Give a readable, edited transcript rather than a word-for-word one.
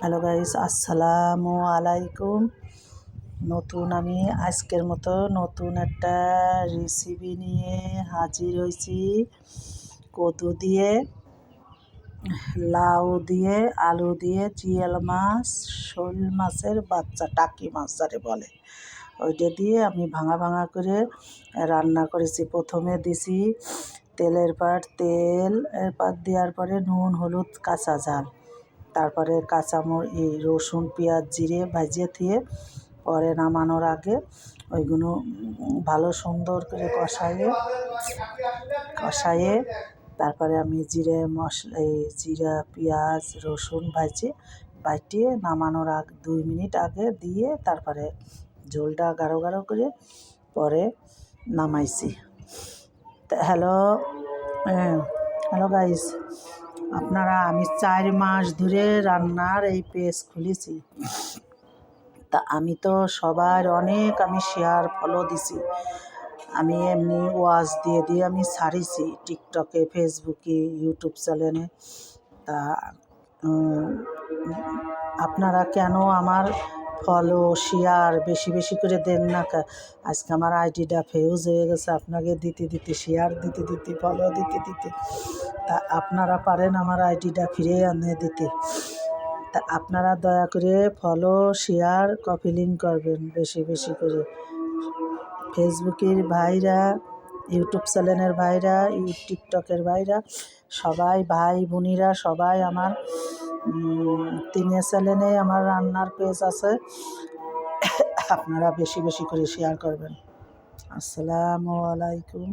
Hello guys, আসসালামু আলাইকুম। আমি আজকের মতো নতুন একটা রেসিপি নিয়ে হাজির হয়েছি। কদু দিয়ে, লাউ দিয়ে, আলু দিয়ে জিয়াল মাছ, শোল মাছের বাচ্চা, টাকি মাছ যারে বলে, ওইটা দিয়ে আমি ভাঙা ভাঙা করে রান্না করেছি। প্রথমে দিছি তেলের পাট দেওয়ার পরে নুন, হলুদ, কাঁচা ঝাল, তারপরে রসুন, পেঁয়াজ, জিরে ভাজিয়ে থুয়ে পরে নামানোর আগে ওইগুলো ভালো সুন্দর করে কষাইয়ে তারপরে আমি জিরা, পেঁয়াজ, রসুন বাটিয়ে নামানোর 2 মিনিট আগে দিয়ে তারপরে ঝোলটা গাঢ় গাঢ় করে পরে নামাইছি। হ্যালো হ্যালো গাইস, আমি 4 মাস ধরে রান্নার এই পেজ খুলেছি। তা আমি তো সবার অনেক শেয়ার ফলো দিছি। আমি এমনি ওয়াচ দিয়ে আমি ছাড়িছি টিকটকে, ফেসবুকে, ইউটিউব চ্যানেলে। তা আপনারা কেন আমার ফলো শেয়ার বেশি বেশি করে দেন না? আজকে আমার আইডিটা ফেউজ হয়ে গেছে আপনাকে দিতে দিতে, শেয়ার দিতে দিতে, ফলো দিতে দিতে। তা আপনারা পারেন আমার আইডিটা ফিরে আনে দিতে। তা আপনারা দয়া করে ফলো, শেয়ার, কপি লিঙ্ক করবেন বেশি বেশি করে। ফেসবুকের ভাইরা, ইউটিউব চ্যানেলের ভাইরা, টিকটকের ভাইরা, সবাই ভাই বোনিরা সবাই আমার 3 চ্যানেলে আমার রান্নার পেজ আছে। আপনারা বেশি বেশি করে শেয়ার করবেন। আসসালামু আলাইকুম।